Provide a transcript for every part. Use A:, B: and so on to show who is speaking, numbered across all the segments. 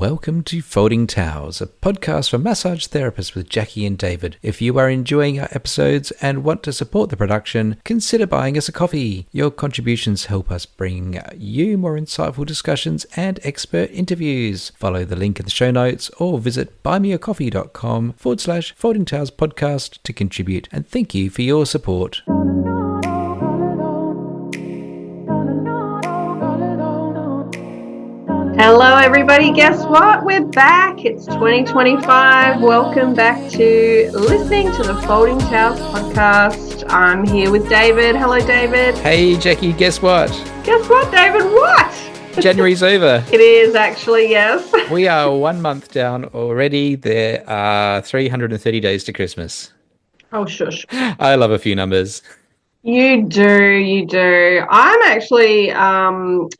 A: Welcome to Folding Towels, a podcast for massage therapists with Jackie and David. If you are enjoying our episodes and want to support the production, consider buying us a coffee. Your contributions help us bring you more insightful discussions and expert interviews. Follow the link in the show notes or visit buymeacoffee.com/Folding Towels podcast to contribute, and thank you for your support.
B: Hello everybody, guess what? We're back. It's 2025. Welcome back to listening to the Folding Towels podcast. I'm here with David. Hello David.
A: Hey Jackie, guess what?
B: Guess what, David? What?
A: January's over.
B: It is actually, yes.
A: We are 1 month down already. There are 330 days to Christmas.
B: Oh, shush.
A: I love a few numbers.
B: You do. I'm actually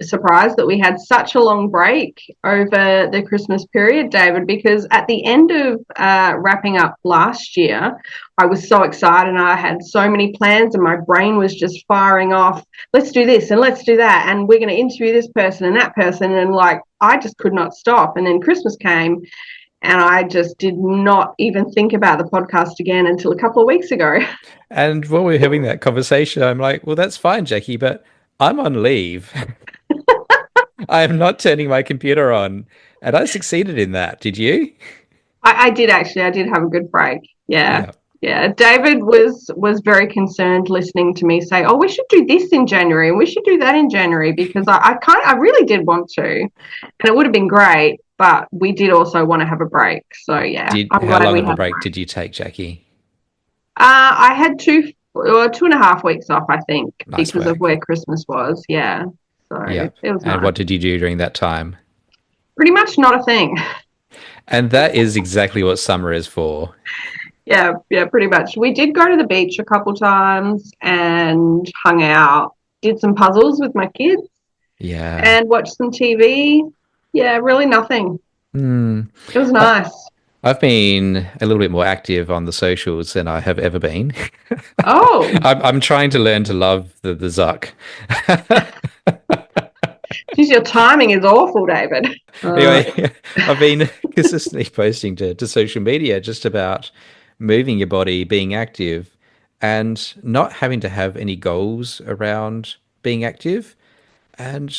B: surprised that we had such a long break over the Christmas period, David, because at the end of wrapping up last year, I was so excited and I had so many plans and my brain was just firing off, let's do this and let's do that and we're going to interview this person and that person, and I just could not stop. And then Christmas came and I just did not even think about the podcast again until a couple of weeks ago.
A: And while we were having that conversation, I'm like, well, that's fine, Jackie, but I'm on leave. I am not turning my computer on. And I succeeded in that. Did you?
B: I did actually. I did have a good break. Yeah. David was very concerned listening to me say, oh, we should do this in January and we should do that in January, because I really did want to. And it would have been great. But we did also want to have a break. So, yeah.
A: How long of a break did you take, Jackie?
B: I had 2.5 weeks off, I think,
A: Nice
B: because
A: work.
B: of where Christmas was. Yeah. So it was nice.
A: And what did you do during that time?
B: Pretty much not a thing.
A: And that is exactly what summer is for.
B: Yeah, pretty much. We did go to the beach a couple times and hung out, did some puzzles with my kids.
A: Yeah.
B: And watched some TV. Yeah, really nothing. It was nice.
A: I've been a little bit more active on the socials than I have ever been.
B: Oh.
A: I'm trying to learn to love the Zuck.
B: Geez, your timing is awful, David.
A: Anyway, I've been consistently posting to social media just about moving your body, being active, and not having to have any goals around being active. And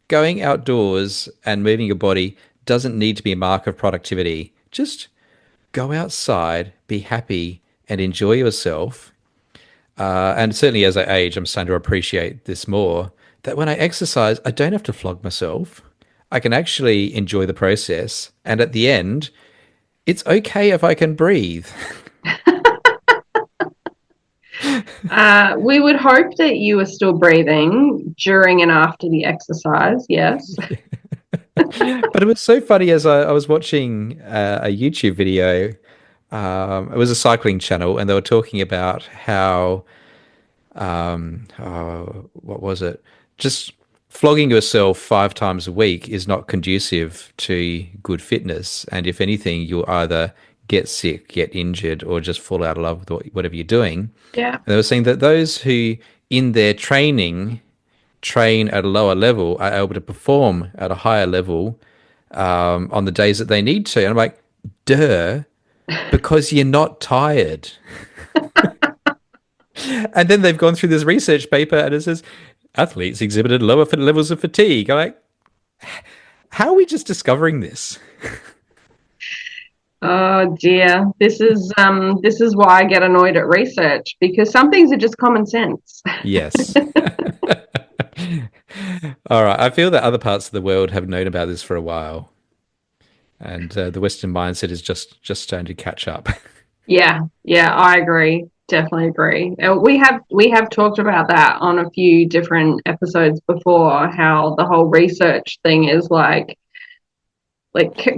A: going outdoors and moving your body doesn't need to be a mark of productivity. Just go outside, be happy, and enjoy yourself. And certainly as I age, I'm starting to appreciate this more, that when I exercise, I don't have to flog myself. I can actually enjoy the process. And at the end, it's okay if I can breathe.
B: We would hope that you are still breathing during and after the exercise, yes.
A: But it was so funny as I was watching a YouTube video. It was a cycling channel, and they were talking about how, what was it? Just flogging yourself 5 times a week is not conducive to good fitness. And if anything, you'll either get sick, get injured, or just fall out of love with whatever you're doing.
B: Yeah.
A: And they were saying that those who in their training train at a lower level are able to perform at a higher level on the days that they need to. And I'm like, duh, because you're not tired. And then they've gone through this research paper and it says athletes exhibited lower levels of fatigue. I'm like, how are we just discovering this?
B: Oh dear, this is why I get annoyed at research, because some things are just common sense.
A: Yes. All right. I feel that other parts of the world have known about this for a while, and the Western mindset is just starting to catch up.
B: Yeah, I agree. Definitely agree. We have talked about that on a few different episodes before, how the whole research thing is like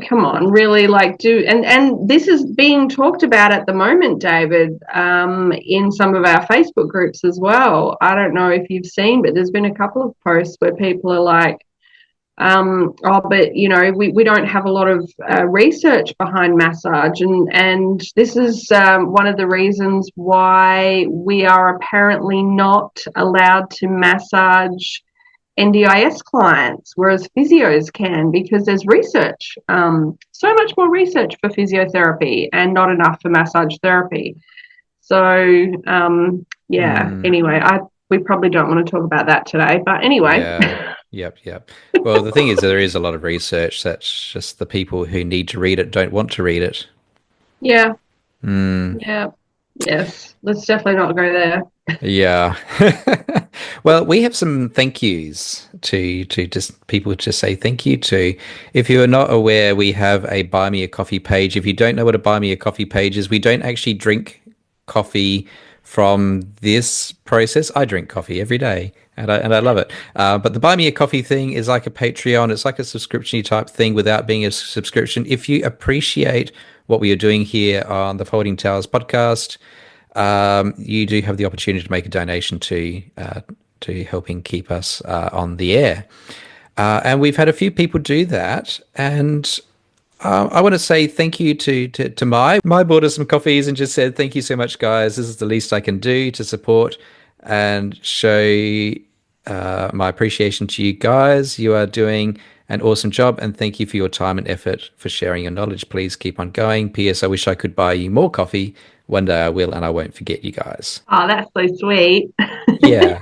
B: come on, really, and this is being talked about at the moment, David, in some of our Facebook groups as well. I don't know if you've seen, but there's been a couple of posts where people are like, but we don't have a lot of research behind massage, and this is one of the reasons why we are apparently not allowed to massage NDIS clients, whereas physios can because there's research, so much more research for physiotherapy and not enough for massage therapy. So, yeah,
A: Hmm.
B: anyway, we probably don't want to talk about that today, but anyway.
A: Yeah. Yep. Yep. Well, the thing is, there is a lot of research that's just the people who need to read it don't want to read it.
B: Yeah,
A: Hmm.
B: yeah, yes, let's definitely not go there.
A: Yeah. Well, we have some thank yous to just people to say thank you to. If you are not aware, we have a buy me a coffee page. If you don't know what a buy me a coffee page is, we don't actually drink coffee from this process. I drink coffee every day and I love it. But the buy me a coffee thing is like a Patreon. It's like a subscription type thing without being a subscription. If you appreciate what we are doing here on the Folding Towers podcast, you do have the opportunity to make a donation to helping keep us on the air. And we've had a few people do that. And I want to say thank you to Mai. Mai bought us some coffees and just said, thank you so much, guys. This is the least I can do to support and show my appreciation to you guys. You are doing an awesome job. And thank you for your time and effort for sharing your knowledge. Please keep on going. P.S. I wish I could buy you more coffee. One day I will, and I won't forget you guys.
B: Oh, that's so sweet.
A: Yeah.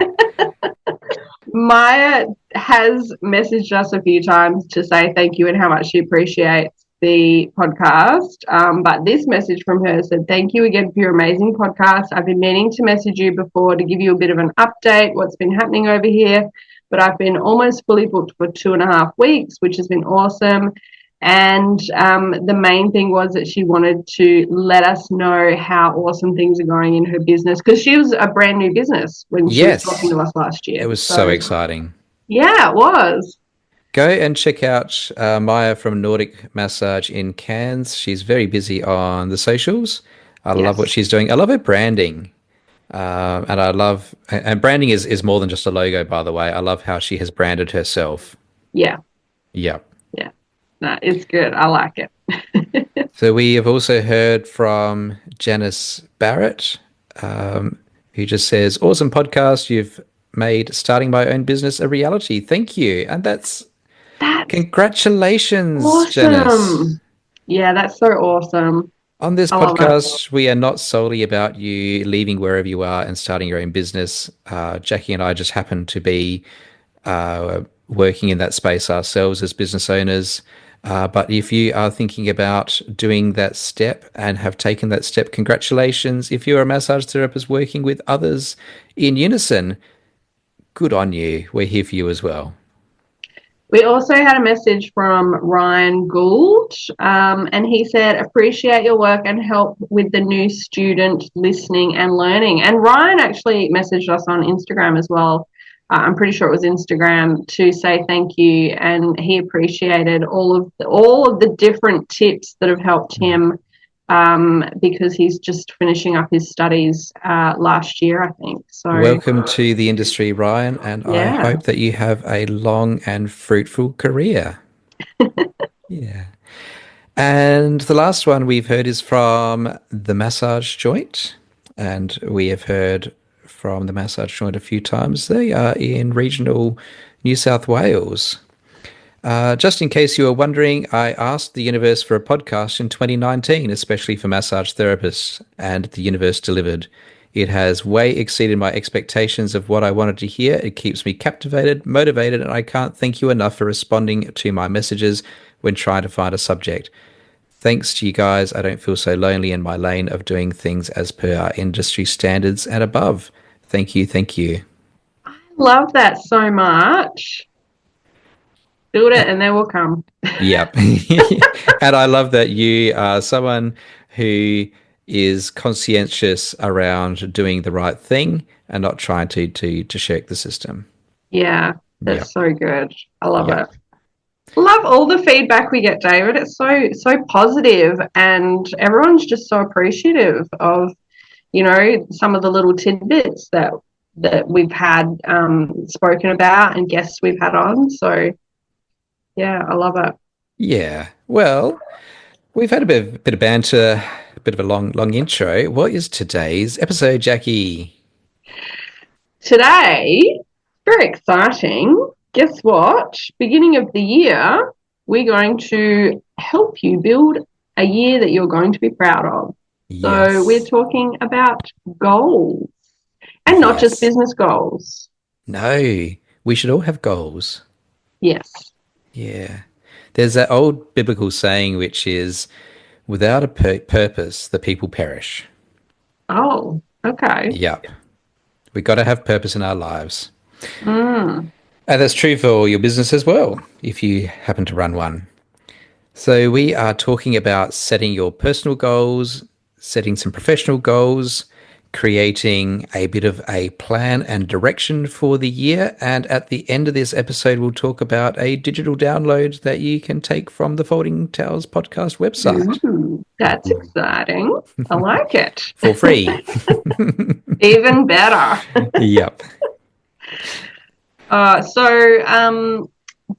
B: Maya has messaged us a few times to say thank you and how much she appreciates the podcast. But this message from her said, thank you again for your amazing podcast. I've been meaning to message you before to give you a bit of an update, what's been happening over here. But I've been almost fully booked for 2.5 weeks, which has been awesome. And the main thing was that she wanted to let us know how awesome things are going in her business because she was a brand new business when she was talking
A: Yes.
B: to us last
A: It
B: year.
A: was so
B: So,
A: exciting.
B: yeah, it was.
A: Go and check out Maya from Nordic Massage in Cairns. She's very busy on the socials. I love what
B: Yes.
A: she's doing. I love her branding. And I love, and branding is more than just a logo, by the way. I love how she has branded herself.
B: Yeah.
A: Yeah.
B: Yeah. No, it's good. I like it.
A: So we have also heard from Janice Barrett, who just says, awesome podcast. You've made starting my own business a reality. Thank you. And that's
B: That's
A: congratulations, Janice.
B: awesome. Yeah, that's so awesome.
A: On this
B: I love it.
A: podcast, we are not solely about you leaving wherever you are and starting your own business. Jackie and I just happen to be working in that space ourselves as business owners. But if you are thinking about doing that step and have taken that step, congratulations. If you're a massage therapist working with others in unison, good on you. We're here for you as well.
B: We also had a message from Ryan Gould, and he said, appreciate your work and help with the new student listening and learning. And Ryan actually messaged us on Instagram as well. I'm pretty sure it was Instagram to say thank you, and he appreciated all of the different tips that have helped him because he's just finishing up his studies last year, I think. So
A: Welcome to the industry, Ryan, and I
B: yeah,
A: hope that you have a long and fruitful career. Yeah. And the last one we've heard is from the Massage Joint, and we have heard from the Massage Joint a few times. They are in regional New South Wales. Just in case you are wondering, I asked the universe for a podcast in 2019, especially for massage therapists, and the universe delivered. It has way exceeded my expectations of what I wanted to hear. It keeps me captivated, motivated, and I can't thank you enough for responding to my messages when trying to find a subject. Thanks to you guys, I don't feel so lonely in my lane of doing things as per our industry standards and above. Thank you, thank you.
B: love that so much. Build it and they will come.
A: Yep. And I love that you are someone who is conscientious around doing the right thing and not trying to shirk the system.
B: Yeah, that's
A: Yep.
B: so good. I love
A: Yep.
B: it. Love all the feedback we get, David. It's so positive, and everyone's just so appreciative of some of the little tidbits that we've had spoken about and guests we've had on. So yeah, I love it.
A: Yeah. Well, we've had a bit of banter, a bit of a long intro. What is today's episode, Jackie?
B: Today, very exciting. guess what? Beginning of the year, we're going to help you build a year that you're going to be proud of. So we're
A: Yes.
B: talking about goals and not just
A: Yes.
B: business goals.
A: No, we should all have goals.
B: Yes.
A: Yeah. There's that old biblical saying, which is, without a purpose, the people perish.
B: Oh, okay.
A: Yep. We got to have purpose in our lives.
B: Mm.
A: And that's true for your business as well, if you happen to run one. So, we are talking about setting your personal goals, setting some professional goals, creating a bit of a plan and direction for the year. And at the end of this episode, we'll talk about a digital download that you can take from the Folding Towels podcast website
B: Ooh, that's exciting. I like it.
A: for free.
B: Even better.
A: Yep.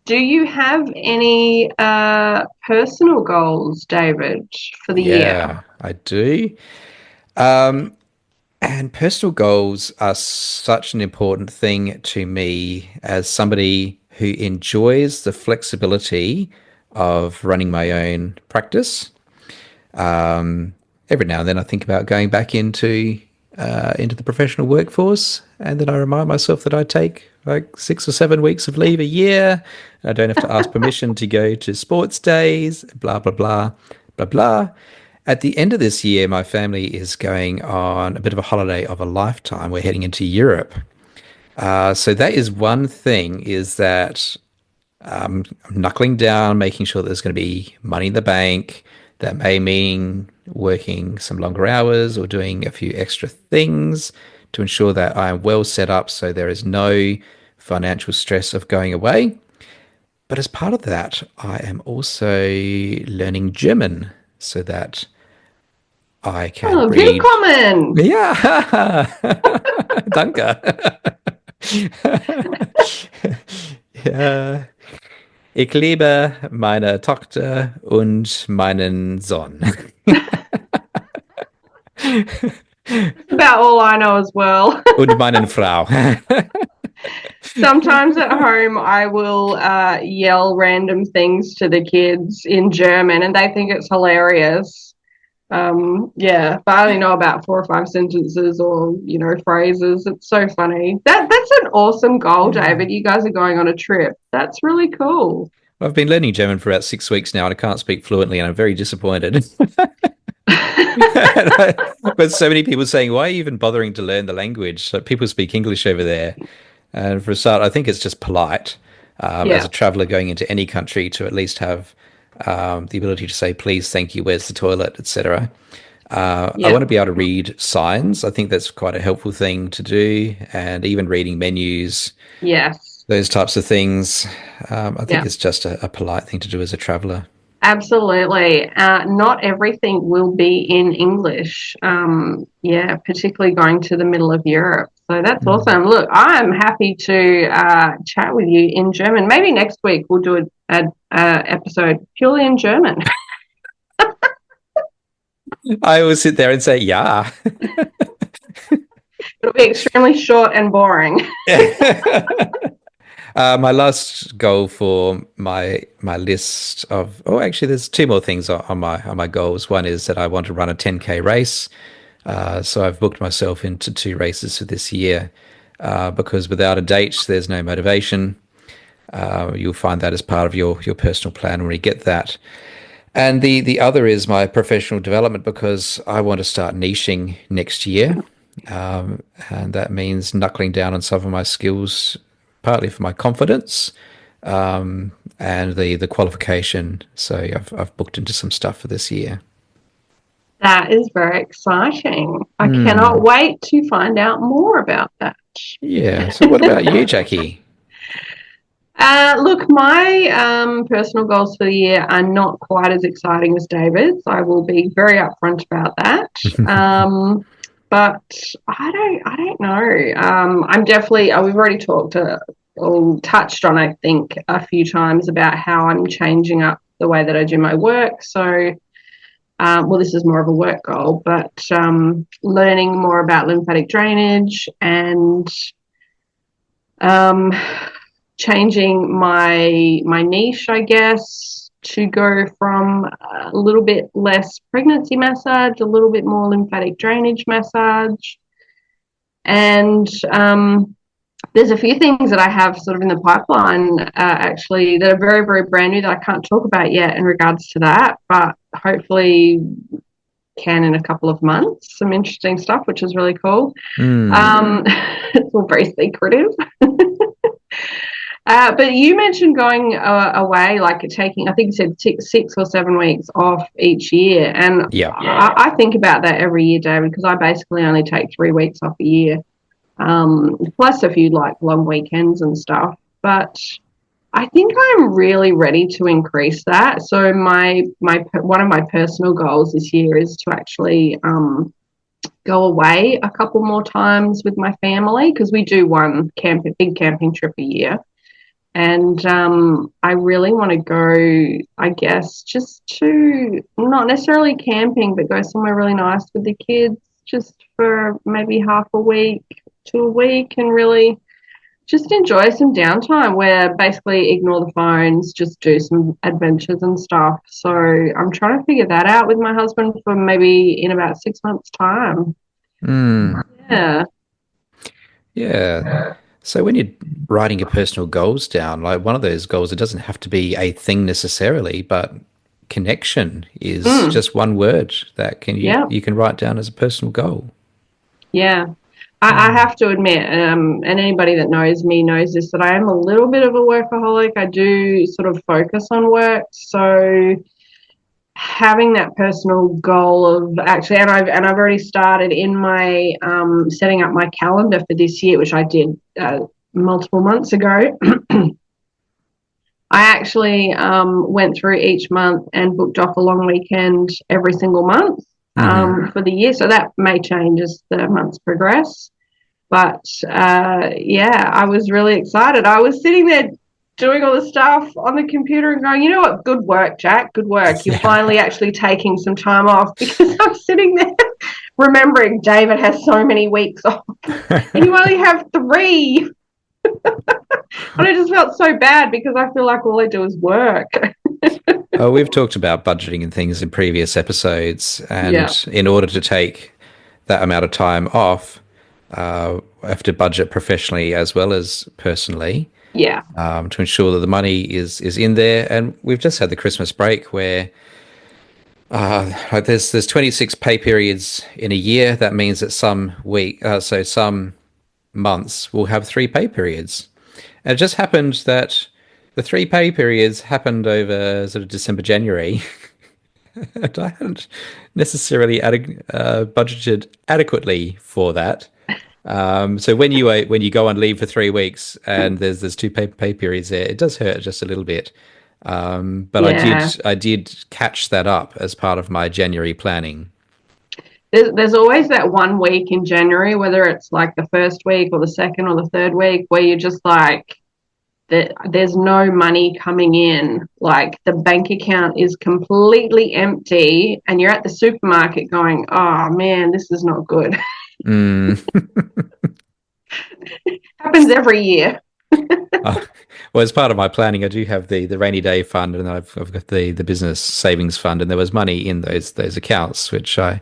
B: Do you have any personal goals, David, for the year?
A: Yeah, I do. Um, And personal goals are such an important thing to me as somebody who enjoys the flexibility of running my own practice. Every now and then I think about going back into the professional workforce, and then I remind myself that I take like 6 or 7 weeks of leave a year. I don't have to ask permission to go to sports days, blah blah blah, blah blah. At the end of this year, my family is going on a bit of a holiday of a lifetime. We're heading into Europe. So that is one thing, is that I'm knuckling down, making sure that there's going to be money in the bank. That may mean working some longer hours or doing a few extra things to ensure that I'm well set up so there is no financial stress of going away. But as part of that, I am also learning German so that I can
B: Oh,
A: read.
B: willkommen.
A: Ja, danke. Ja, ich liebe meine Tochter und meinen Sohn.
B: About all I know as well.
A: Und meinen Frau.
B: Sometimes at home, I will yell random things to the kids in German, and they think it's hilarious. Yeah, but I only know about 4 or 5 sentences or phrases. It's so funny. That's an awesome goal,
A: Yeah.
B: David. You guys are going on a trip. That's really cool.
A: I've been learning German for about 6 weeks now, and I can't speak fluently, and I'm very disappointed. But so many people saying, "Why are you even bothering to learn the language?" So people speak English over there, and for a start, I think it's just polite as
B: Yeah,
A: a traveller going into any country to at least have the ability to say, "Please, thank you, where's the toilet," etc. I
B: yeah,
A: want to be able to read signs. I think that's quite a helpful thing to do, and even reading menus,
B: yes,
A: those types of things. I think
B: yeah.
A: it's just a polite thing to do as a traveller.
B: Absolutely. Not everything will be in English. Yeah, particularly going to the middle of Europe. So that's
A: Mm.
B: awesome. Look, I'm happy to chat with you in German. Maybe next week we'll do a episode purely in German.
A: I always sit there and say, "Yeah."
B: It'll be extremely short and boring.
A: My last goal for my list of, oh, actually, there's two more things on my goals. One is that I want to run a 10K race. So I've booked myself into 2 races for this year, because without a date, there's no motivation. You'll find that as part of your personal plan when you get that. And the other is my professional development, because I want to start niching next year. And that means knuckling down on some of my skills, partly for my confidence, and the qualification. So I've booked into some stuff for this year.
B: That is very exciting. I cannot
A: Hmm.
B: wait to find out more about that.
A: Yeah. So what about you, Jackie?
B: Look, my personal goals for the year are not quite as exciting as David's. I will be very upfront about that. But I don't know. I'm definitely. We've already talked or touched on, I think, a few times about how I'm changing up the way that I do my work. So, well, this is more of a work goal, but learning more about lymphatic drainage and um, changing my niche, I guess, to go from a little bit less pregnancy massage, a little bit more lymphatic drainage massage, and there's a few things that I have sort of in the pipeline actually that are very, very brand new that I can't talk about yet in regards to that, but hopefully can in a couple of months. Some interesting stuff, which is really cool.
A: Mm.
B: It's all very secretive. But you mentioned going away, like taking, I think you said 6 or 7 weeks off each year. And
A: Yeah.
B: I think about that every year, David, because I basically only take 3 weeks off a year, plus a few like long weekends and stuff. But I think I'm really ready to increase that. So my one of my personal goals this year is to actually go away a couple more times with my family because we do one big camping trip a year. And I really want to go, I guess, just to not necessarily camping, but go somewhere really nice with the kids just for maybe half a week to a week and really just enjoy some downtime where basically ignore the phones, just do some adventures and stuff. So I'm trying to figure that out with my husband for maybe in about 6 months' time.
A: Mm.
B: Yeah.
A: Yeah. So when you're writing your personal goals down, like one of those goals, it doesn't have to be a thing necessarily, but connection is
B: Mm,
A: just one word that can you
B: yeah.
A: you can write down as a personal goal.
B: Yeah. I have to admit, and anybody that knows me knows this, that I am a little bit of a workaholic. I do sort of focus on work. So having that personal goal of actually, and I've already started in my setting up my calendar for this year, which I did multiple months ago. I actually went through each month and booked off a long weekend every single month
A: Hmm.
B: for the year. So that may change as the months progress. But yeah, I was really excited. I was sitting there doing all the stuff on the computer and going, you know what? Good work, Jack. Good work. You're
A: Yeah.
B: finally actually taking some time off because I'm sitting there remembering David has so many weeks off and you only have three. And I just felt so bad because I feel like all I do is work.
A: We've talked about budgeting and things in previous episodes,
B: Yeah.
A: and in order to take that amount of time off, I have to budget professionally as well as personally,
B: Yeah.
A: to ensure that the money is in there. And we've just had the Christmas break where like there's 26 pay periods in a year. That means that some months will have 3 pay periods. And it just happened that the 3 pay periods happened over sort of December, January, and I hadn't necessarily budgeted adequately for that. So when you go on leave for 3 weeks and there's two pay periods there, it does hurt just a little bit. But
B: Yeah.
A: I did catch that up as part of my January planning.
B: There's always that one week in January, whether it's like the first week or the second or the third week, where you're just like, there's no money coming in. Like the bank account is completely empty, and you're at the supermarket going, "Oh man, this is not good."
A: Mm.
B: Happens every year.
A: Uh, well, as part of my planning, I do have the rainy day fund, and I've got the business savings fund, and there was money in those accounts, which I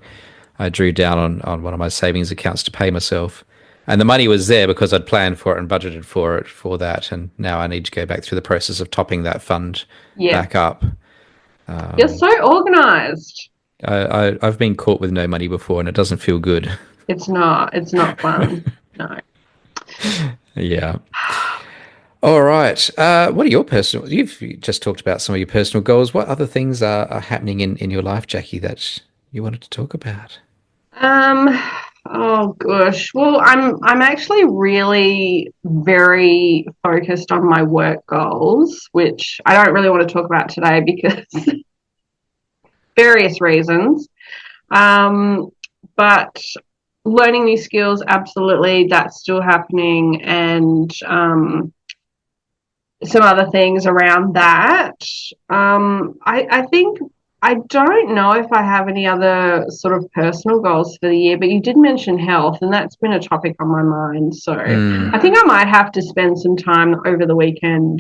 A: drew down on one of my savings accounts to pay myself. And the money was there because I'd planned for it and budgeted for it for that. And now I need to go back through the process of topping that fund
B: Yeah,
A: back up.
B: you're so organized.
A: I've been caught with no money before, and it doesn't feel good.
B: It's not. It's not fun. No.
A: Yeah. All right. What are your personal? You've just talked about some of your personal goals. What other things are happening in your life, Jackie, that you wanted to talk about?
B: Um. Oh gosh. Well, I'm actually really very focused on my work goals, which I don't really want to talk about today because various reasons. Um. But learning new skills, absolutely, that's still happening, and some other things around that. I think I don't know if I have any other sort of personal goals for the year, but you did mention health, and that's been a topic on my mind. So
A: Mm,
B: I think I might have to spend some time over the weekend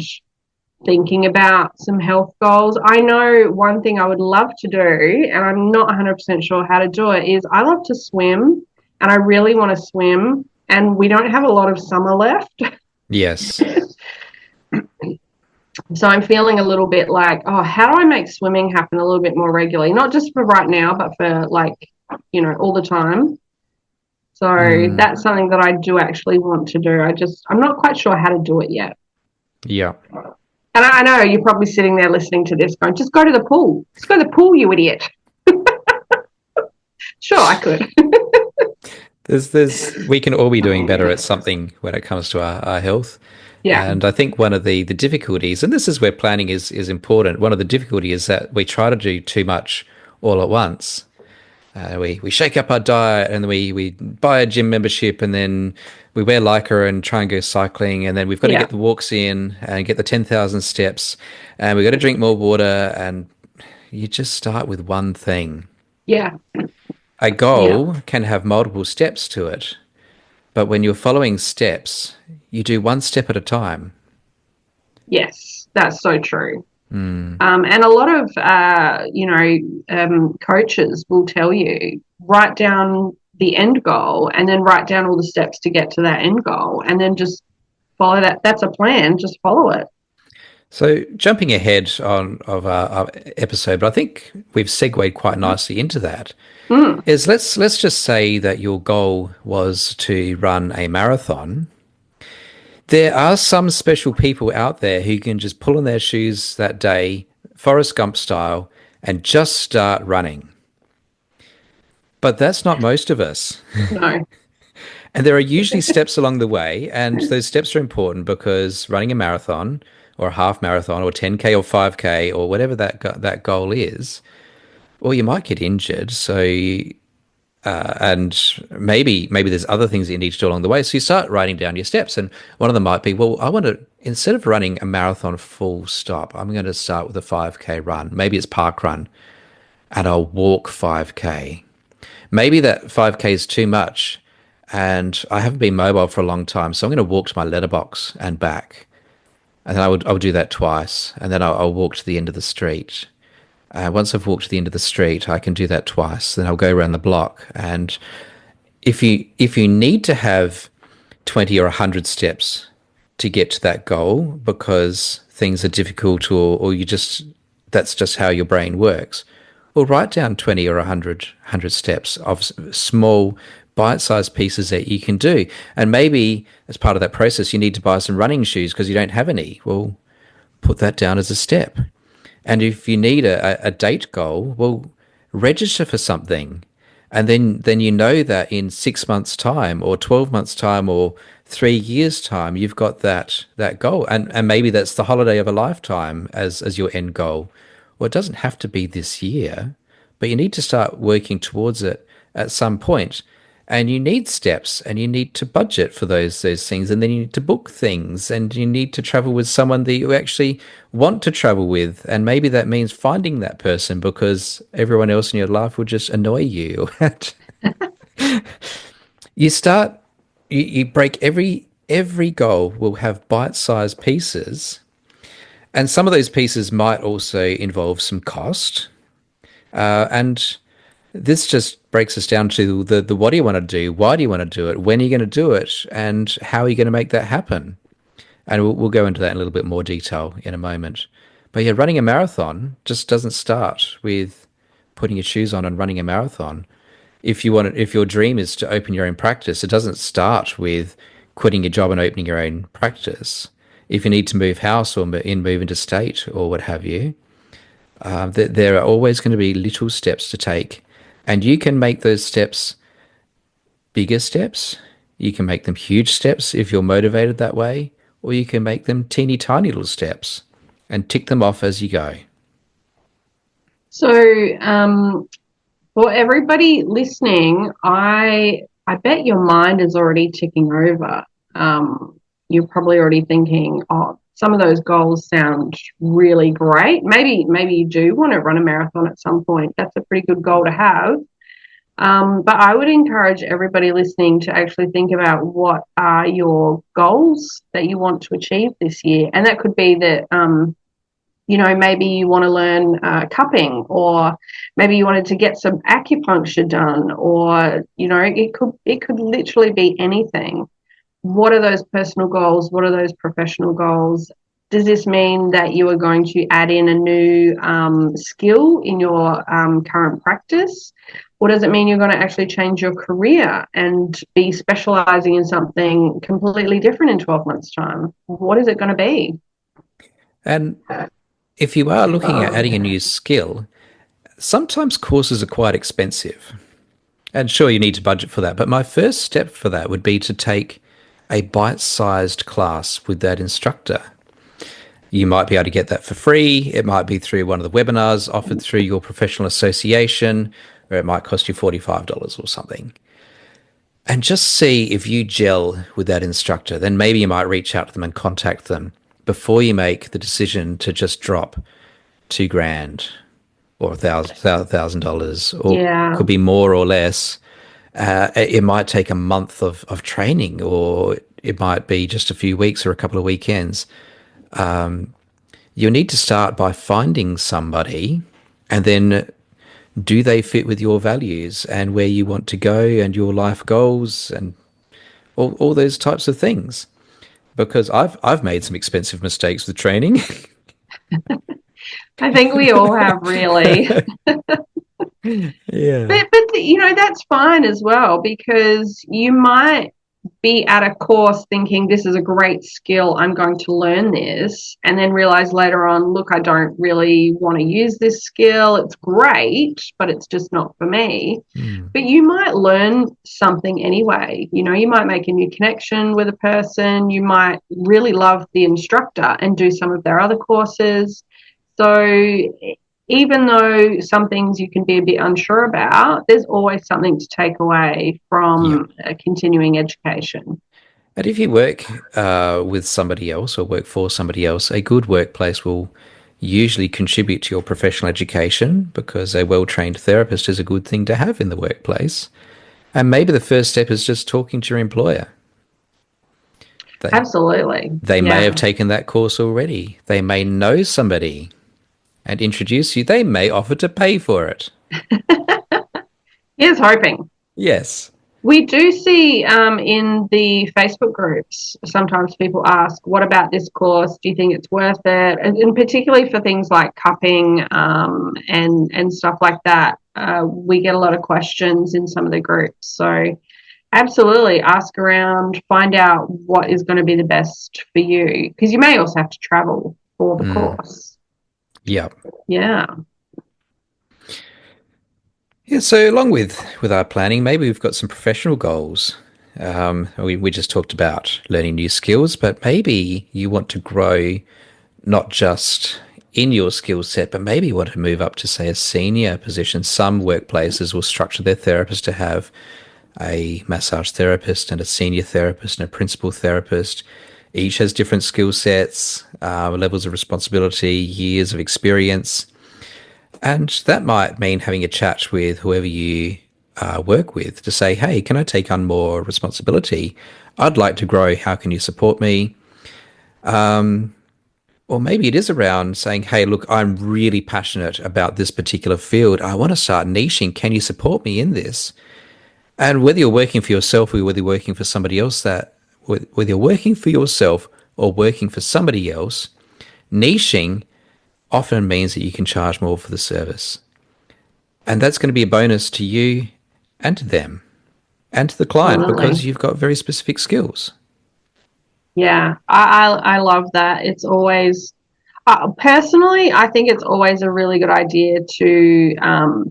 B: thinking about some health goals. I know one thing I would love to do, and I'm not 100% sure how to do it, is I love to swim, and I really want to swim, and we don't have a lot of summer left.
A: yes.
B: So I'm feeling a little bit like, oh, how do I make swimming happen a little bit more regularly? Not just for right now, but for like, all the time. So
A: Mm,
B: that's something that I do actually want to do. I'm not quite sure how to do it yet.
A: yeah.
B: And I know you're probably sitting there listening to this going, just go to the pool. Just go to the pool, you idiot. Sure, I could.
A: We can all be doing better at something when it comes to our health.
B: Yeah,
A: And I think one of the difficulties, and this is where planning is important, one of the difficulty is that we try to do too much all at once. We shake up our diet and we buy a gym membership and then we wear lycra and try and go cycling and then we've got to
B: yeah,
A: get the walks in and get the 10,000 steps and we've got to drink more water and you just start with one thing.
B: yeah,
A: A
B: yeah.
A: goal can have multiple steps to it, but when you're following steps, you do one step at a time.
B: Yes, that's so true. And a lot of, coaches will tell you write down the end goal and then write down all the steps to get to that end goal and then just follow that. That's a plan. Just follow it.
A: So jumping ahead on of our episode, but I think we've segued quite nicely into that.
B: Mm,
A: Is let's just say that your goal was to run a marathon. There are some special people out there who can just pull on their shoes that day, Forrest Gump style, and just start running. But that's not most of us.
B: no,
A: And there are usually steps along the way, and those steps are important because running a marathon or a half marathon or 10K or 5K or whatever that goal is, or you might get injured. So and maybe there's other things that you need to do along the way. So you start writing down your steps, and one of them might be, well, I want to instead of running a marathon full stop, I'm going to start with a 5K run. Maybe it's park run, and I'll walk 5K. Maybe that 5K is too much, and I haven't been mobile for a long time, so I'm going to walk to my letterbox and back, and then I would do that twice, and then I'll walk to the end of the street. Once I've walked to the end of the street, I can do that twice. Then I'll go around the block. And if you need to have 20 or 100 steps to get to that goal because things are difficult or you just that's just how your brain works, well, write down 20 or 100 steps of small bite-sized pieces that you can do. And maybe as part of that process, you need to buy some running shoes because you don't have any. Well, put that down as a step. And if you need a date goal, well, register for something. And then you know that in 6 months' time or 12 months' time or 3 years' time, you've got that goal. And maybe that's the holiday of a lifetime as your end goal. Well, it doesn't have to be this year, but you need to start working towards it at some point. And you need steps and you need to budget for those things and then you need to book things and you need to travel with someone that you actually want to travel with. And maybe that means finding that person because everyone else in your life will just annoy you. you start you break every goal will have bite-sized pieces. And some of those pieces might also involve some cost. And this just breaks us down to the what do you want to do? Why do you want to do it? When are you going to do it? And how are you going to make that happen? And we'll go into that in a little bit more detail in a moment. But yeah, running a marathon just doesn't start with putting your shoes on and running a marathon. If your dream is to open your own practice, it doesn't start with quitting your job and opening your own practice. If you need to move house or move into state or what have you, there are always going to be little steps to take, and you can make those steps bigger steps. You can make them huge steps if you're motivated that way, or you can make them teeny tiny little steps and tick them off as you go.
B: So, for everybody listening, I bet your mind is already ticking over. You're probably already thinking, oh, some of those goals sound really great. Maybe you do want to run a marathon at some point. That's a pretty good goal to have. But I would encourage everybody listening to actually think about what are your goals that you want to achieve this year. And that could be that, maybe you want to learn cupping, or maybe you wanted to get some acupuncture done, or, it could literally be anything. What are those personal goals? What are those professional goals? Does this mean that you are going to add in a new skill in your current practice? Or does it mean you're going to actually change your career and be specializing in something completely different in 12 months' time? What is it going to be?
A: And if you are looking at adding a new skill, sometimes courses are quite expensive. And sure, you need to budget for that. But my first step for that would be to take a bite sized class with that instructor. You might be able to get that for free. It might be through one of the webinars offered through your professional association, or it might cost you $45 or something. And just see if you gel with that instructor. Then maybe you might reach out to them and contact them before you make the decision to just drop 2 grand or $1,000, or
B: Yeah.
A: could be more or less. It might take a month of training, or it might be just a few weeks or a couple of weekends. You need to start by finding somebody, and then do they fit with your values and where you want to go and your life goals and all those types of things. Because I've made some expensive mistakes with training.
B: I think we all have, really.
A: Yeah.
B: But that's fine as well, because you might be at a course thinking this is a great skill, I'm going to learn this, and then realize later on, look, I don't really want to use this skill. It's great, but it's just not for me.
A: Mm.
B: But you might learn something anyway. You might make a new connection with a person. You might really love the instructor and do some of their other courses. So even though some things you can be a bit unsure about, there's always something to take away
A: Yeah.
B: from continuing education.
A: And if you work with somebody else or work for somebody else, a good workplace will usually contribute to your professional education, because a well-trained therapist is a good thing to have in the workplace. And maybe the first step is just talking to your employer. They
B: Absolutely.
A: they may
B: Yeah.
A: have taken that course already. They may know somebody and introduce you. They may offer to pay for it.
B: Here's hoping.
A: Yes.
B: We do see in the Facebook groups, sometimes people ask, what about this course? Do you think it's worth it? And particularly for things like cupping and stuff like that, we get a lot of questions in some of the groups. So absolutely ask around, find out what is going to be the best for you, because you may also have to travel for the
A: Mm.
B: course.
A: Yeah.
B: Yeah.
A: Yeah, so along with our planning, maybe we've got some professional goals. We just talked about learning new skills, but maybe you want to grow not just in your skill set, but maybe you want to move up to, say, a senior position. Some workplaces will structure their therapist to have a massage therapist and a senior therapist and a principal therapist. Each has different skill sets, levels of responsibility, years of experience. And that might mean having a chat with whoever you work with to say, hey, can I take on more responsibility? I'd like to grow. How can you support me? Or maybe it is around saying, hey, look, I'm really passionate about this particular field. I want to start niching. Can you support me in this? And whether you're working for yourself or whether you're working for somebody else, whether you're working for yourself or working for somebody else, niching often means that you can charge more for the service. And that's going to be a bonus to you and to them and to the client,
B: Absolutely.
A: because you've got very specific skills.
B: Yeah, I love that. It's always personally, I think it's always a really good idea to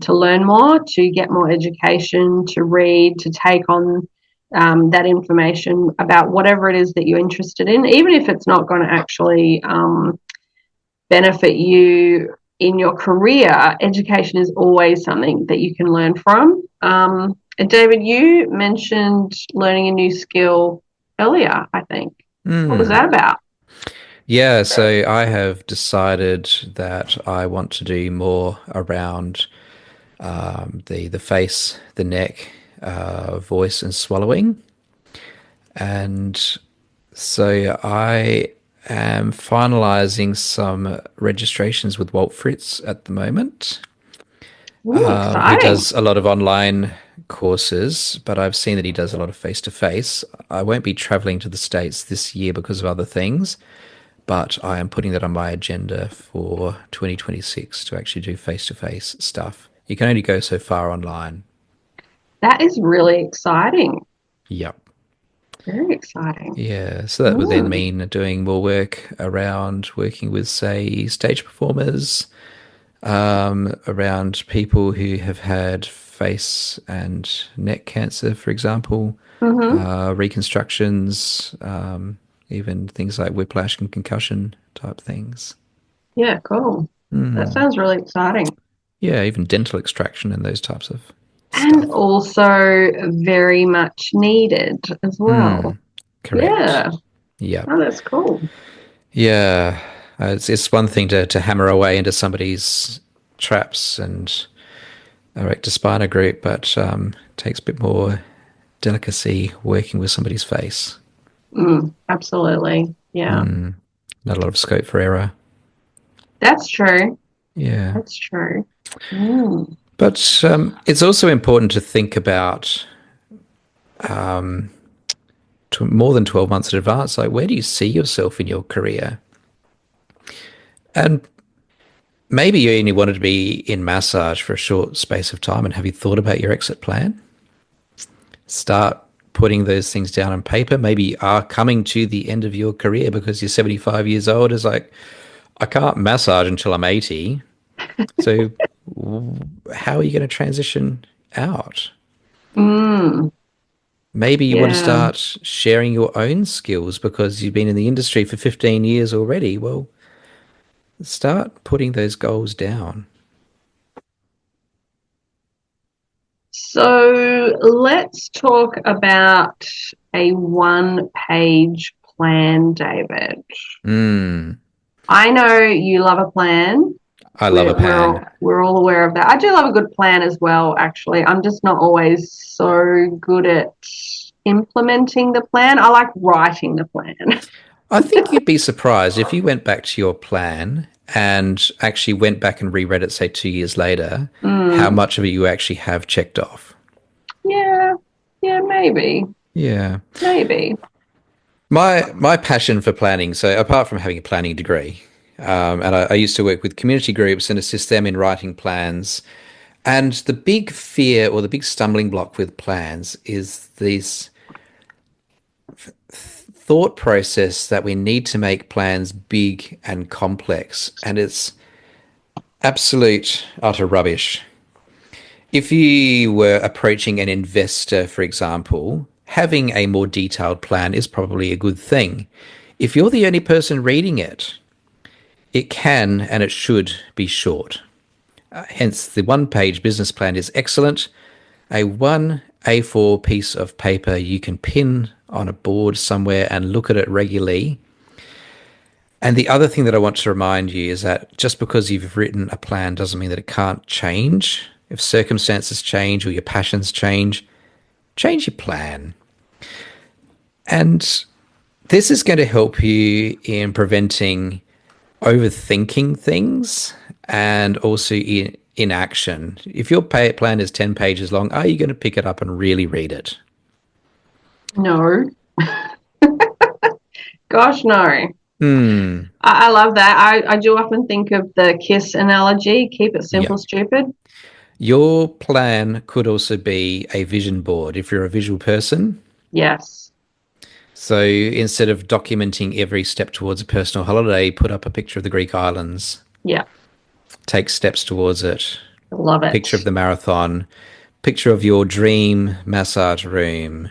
B: learn more, to get more education, to read, to take on that information about whatever it is that you're interested in, even if it's not going to actually benefit you in your career. Education is always something that you can learn from. And David, you mentioned learning a new skill earlier, I think. What was
A: Mm.
B: that about?
A: Yeah, so I have decided that I want to do more around the face, the neck, voice, and swallowing. And so I am finalizing some registrations with Walt Fritz at the moment.
B: Ooh,
A: He
B: exciting.
A: does a lot of online courses, but I've seen that he does a lot of face to face. I won't be traveling to the States this year because of other things, but I am putting that on my agenda for 2026 to actually do face to face stuff. You can only go so far online.
B: That is really exciting.
A: Yep.
B: Very exciting.
A: Yeah, so that would then
B: Mm,
A: mean doing more work around working with, say, stage performers, around people who have had face and neck cancer, for example,
B: mm-hmm.
A: reconstructions, even things like whiplash and concussion type things.
B: Yeah, cool. That
A: Hmm.
B: sounds really exciting.
A: Yeah, even dental extraction and those types of
B: And
A: stuff.
B: also very much needed as
A: Hmm.
B: well.
A: Correct.
B: Yeah.
A: Yep.
B: Oh, that's cool.
A: Yeah. It's one thing to hammer away into somebody's traps and erector spina group, but it takes a bit more delicacy working with somebody's face.
B: Absolutely. Yeah.
A: Not a lot of scope for error.
B: That's true.
A: Yeah.
B: That's true. Mm.
A: But it's also important to think about more than 12 months in advance. Like, where do you see yourself in your career? And maybe you only wanted to be in massage for a short space of time. And have you thought about your exit plan? Start putting those things down on paper. Maybe you are coming to the end of your career because you're 75 years old. It's like, I can't massage until I'm 80. So, how are you going to transition out?
B: Mm.
A: Maybe you want to
B: Yeah.
A: start sharing your own skills because you've been in the industry for 15 years already. Well, start putting those goals down.
B: So let's talk about a one-page plan, David.
A: Mm,
B: I know you love a plan.
A: I love a
B: We're
A: pan.
B: all, we're all aware of that. I do love a good plan as well, actually. I'm just not always so good at implementing the plan. I like writing the plan.
A: I think you'd be surprised if you went back to your plan and actually went back and reread it, say 2 years later, how
B: Mm,
A: much of it you actually have checked off.
B: yeah, yeah, maybe,
A: Yeah.
B: maybe.
A: My passion for planning, so apart from having a planning degree, and I used to work with community groups and assist them in writing plans. And the big fear or the big stumbling block with plans is this thought process that we need to make plans big and complex. And it's absolute utter rubbish. If you were approaching an investor, for example, having a more detailed plan is probably a good thing. If you're the only person reading it, it can and it should be short. Hence, the one page business plan is excellent. A one A4 piece of paper you can pin on a board somewhere and look at it regularly. And the other thing that I want to remind you is that just because you've written a plan doesn't mean that it can't change. If circumstances change or your passions change your plan. And this is going to help you in preventing overthinking things and also in inaction. If your plan is 10 pages long, are you going to pick it up and really read it?
B: No, gosh, no.
A: Hmm.
B: I love that. I do often think of the kiss analogy, keep it
A: Yeah.
B: simple, stupid.
A: Your plan could also be a vision board if you're a visual person.
B: Yes.
A: So instead of documenting every step towards a personal holiday, put up a picture of the Greek islands,
B: Yeah.
A: take steps towards it,
B: I love
A: picture of
B: it.
A: the marathon, picture of your dream massage room,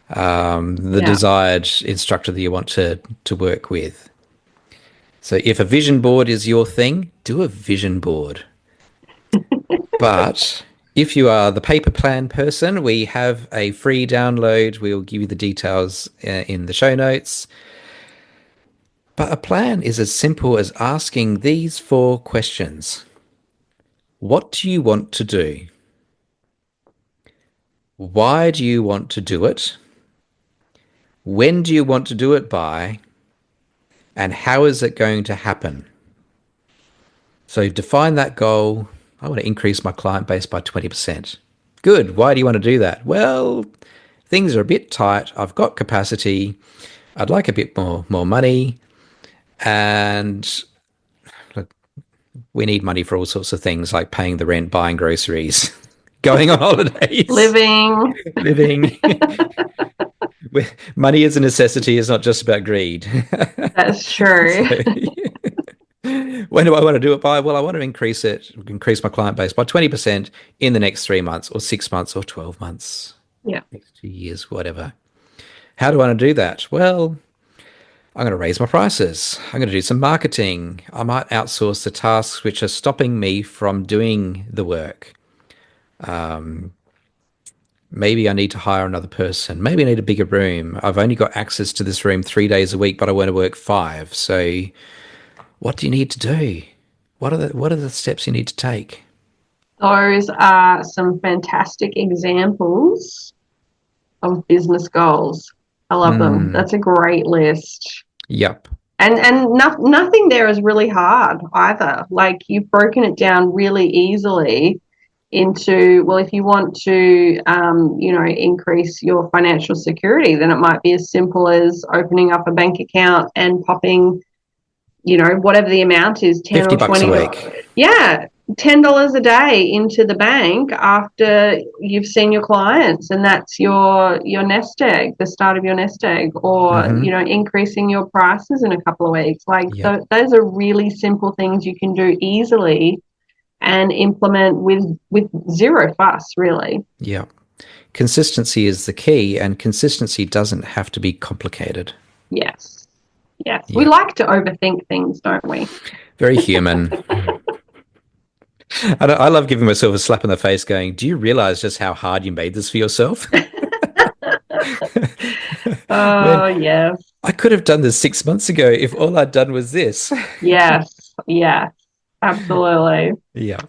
A: the
B: Yeah.
A: desired instructor that you want to work with. So if a vision board is your thing, do a vision board. But if you are the paper plan person, we have a free download. We'll give you the details in the show notes. But a plan is as simple as asking these four questions. What do you want to do? Why do you want to do it? When do you want to do it by? And how is it going to happen? So define that goal. I want to increase my client base by 20%. Good. Why do you want to do that? Well, things are a bit tight. I've got capacity. I'd like a bit more money. And look, we need money for all sorts of things like paying the rent, buying groceries, going on holidays,
B: Living.
A: living. Money is a necessity. It's not just about greed.
B: That's true.
A: So, when do I want to do it by? Well, I want to increase my client base by 20% in the next 3 months or 6 months or 12 months,
B: Yeah.
A: next 2 years, whatever. How do I want to do that? Well, I'm going to raise my prices. I'm going to do some marketing. I might outsource the tasks which are stopping me from doing the work. Maybe I need to hire another person. Maybe I need a bigger room. I've only got access to this room 3 days a week, but I want to work five. So what do you need to do? What are the steps you need to take?
B: Those are some fantastic examples of business goals. I love them.
A: Mm,
B: That's a great list.
A: yep.
B: And nothing there is really hard either. Like you've broken it down really easily into, well, if you want to increase your financial security, then it might be as simple as opening up a bank account and popping, whatever the amount is, 10
A: 50
B: or
A: bucks a
B: 20.
A: week.
B: Yeah, $10 a day into the bank after you've seen your clients, and that's your nest egg, the start of your nest egg. Or
A: Mm-hmm.
B: increasing your prices in a couple of weeks. Like
A: Yep.
B: those are really simple things you can do easily and implement with zero fuss, really.
A: Yep. Consistency is the key, and consistency doesn't have to be complicated.
B: Yes, yes, we
A: Yeah.
B: like to overthink things, don't we?
A: Very human. I love giving myself a slap in the face going, do you realize just how hard you made this for yourself? When
B: Oh yes,
A: I could have done this 6 months ago if all I'd done was this.
B: yes, absolutely.
A: Yeah.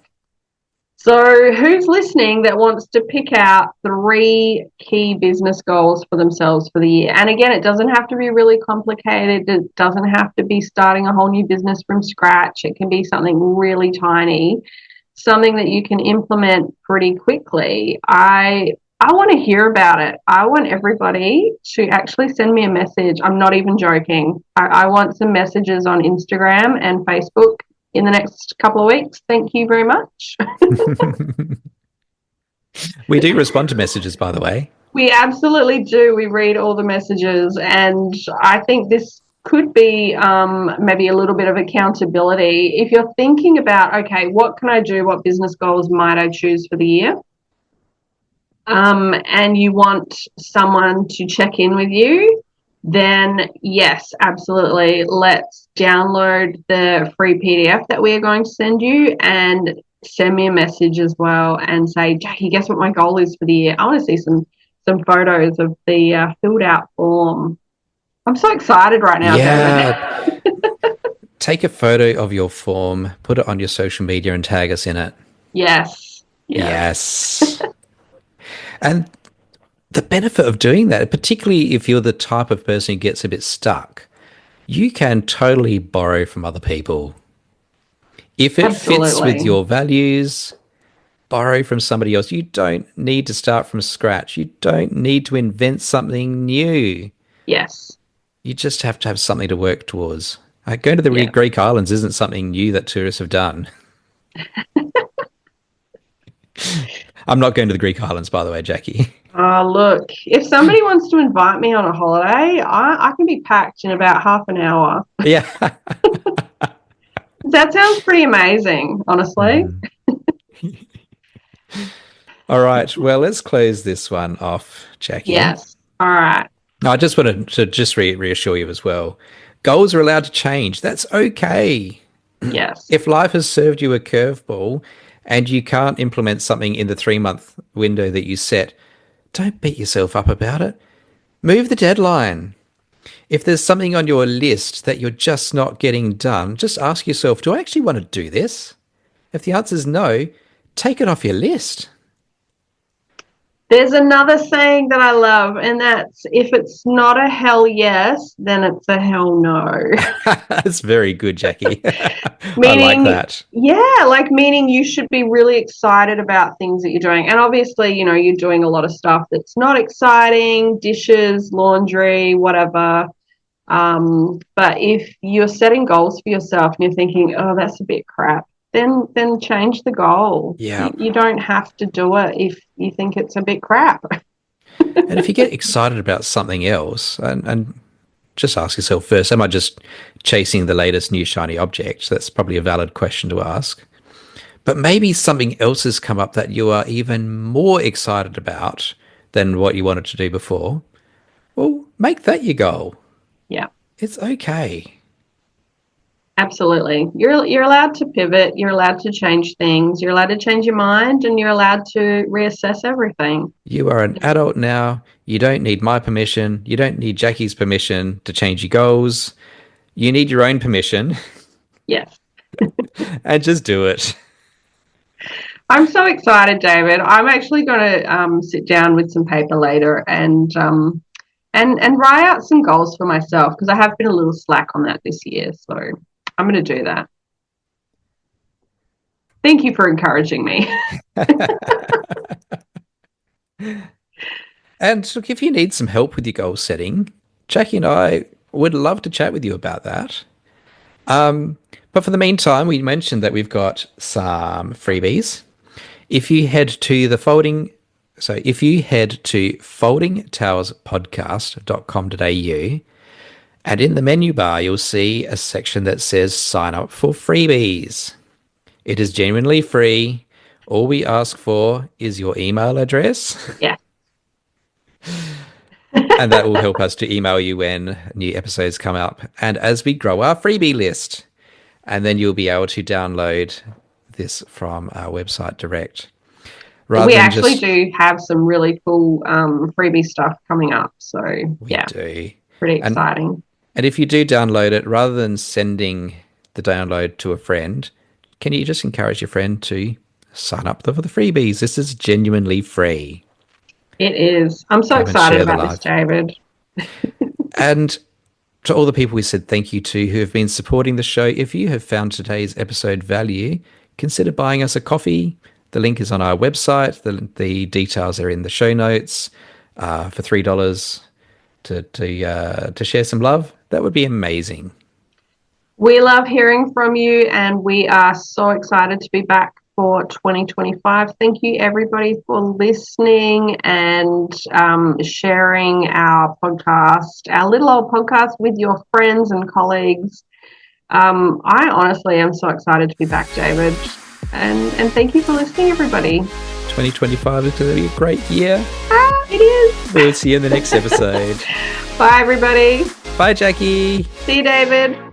B: So, who's listening that wants to pick out three key business goals for themselves for the year? And again, it doesn't have to be really complicated. It doesn't have to be starting a whole new business from scratch. It can be something really tiny, something that you can implement pretty quickly. I want to hear about it. I want everybody to actually send me a message. I'm not even joking. I want some messages on Instagram and Facebook in the next couple of weeks. Thank you very much.
A: We do respond to messages, by the way.
B: We absolutely do. We read all the messages, and I think this could be maybe a little bit of accountability. If you're thinking about, okay, what can I do? What business goals might I choose for the year? And you want someone to check in with you, then yes, absolutely. Let's download the free PDF that we are going to send you and send me a message as well and say, Jackie, guess what my goal is for the year? I want to see some photos of the filled out form. I'm so excited right now, David.
A: Yeah. Take a photo of your form, put it on your social media, and tag us in it.
B: Yes, yes,
A: Yes. And the benefit of doing that, particularly if you're the type of person who gets a bit stuck, you can totally borrow from other people. If it fits with
B: absolutely.
A: your values, borrow from somebody else. You don't need to start from scratch. You don't need to invent something new.
B: Yes,
A: You just have to have something to work towards. Going to the
B: yeah.
A: Greek islands isn't something new that tourists have done. I'm not going to the Greek islands, by the way, Jackie.
B: Oh, look, if somebody wants to invite me on a holiday, I can be packed in about half an hour.
A: Yeah.
B: That sounds pretty amazing, honestly.
A: Mm. All right. Well, let's close this one off, Jackie.
B: Yes. All right.
A: No, I just wanted to just reassure you as well. Goals are allowed to change. That's okay.
B: Yes.
A: If life has served you a curveball and you can't implement something in the 3 month window that you set, don't beat yourself up about it. Move the deadline. If there's something on your list that you're just not getting done, just ask yourself, do I actually want to do this? If the answer is no, take it off your list.
B: There's another saying that I love, and that's if it's not a hell yes, then it's a hell no.
A: That's very good, Jackie. I like
B: Meaning,
A: that.
B: yeah, like meaning you should be really excited about things that you're doing. And obviously, you're doing a lot of stuff that's not exciting, dishes, laundry, whatever. But if you're setting goals for yourself and you're thinking, oh, that's a bit crap, then change the goal.
A: Yeah.
B: You don't have to do it if you think it's a bit crap.
A: And if you get excited about something else, and just ask yourself first, am I just chasing the latest new shiny object? That's probably a valid question to ask. But maybe something else has come up that you are even more excited about than what you wanted to do before. Well, make that your goal.
B: Yeah.
A: It's okay.
B: Absolutely. You're allowed to pivot, you're allowed to change things, you're allowed to change your mind, and you're allowed to reassess everything.
A: You are an adult now. You don't need my permission. You don't need Jackie's permission to change your goals. You need your own permission
B: Yes.
A: and just do it.
B: I'm so excited, David. I'm actually going to sit down with some paper later and write out some goals for myself because I have been a little slack on that this year. So I'm going to do that. Thank you for encouraging me.
A: And look, if you need some help with your goal setting, Jackie and I would love to chat with you about that. But for the meantime, we mentioned that we've got some freebies. If you head to foldingtowerspodcast.com.au, and in the menu bar, you'll see a section that says sign up for freebies. It is genuinely free. All we ask for is your email address.
B: Yeah.
A: And that will help us to email you when new episodes come up. And as we grow our freebie list, and then you'll be able to download this from our website direct.
B: We actually do have some really cool freebie stuff coming up. So,
A: we do.
B: Pretty exciting.
A: And if you do download it, rather than sending the download to a friend, can you just encourage your friend to sign up for the freebies? This is genuinely free.
B: It is. I'm so excited about this, David.
A: And to all the people we said thank you to who have been supporting the show, if you have found today's episode value, consider buying us a coffee. The link is on our website. The details are in the show notes. For $3 to share some love, that would be amazing.
B: We love hearing from you, and we are so excited to be back for 2025. Thank you, everybody, for listening and sharing our podcast, our little old podcast, with your friends and colleagues. I honestly am so excited to be back, David, and thank you for listening, everybody.
A: 2025 is going to be a great year.
B: It is.
A: We'll see you in the next episode.
B: Bye, everybody.
A: Bye, Jackie.
B: See you, David.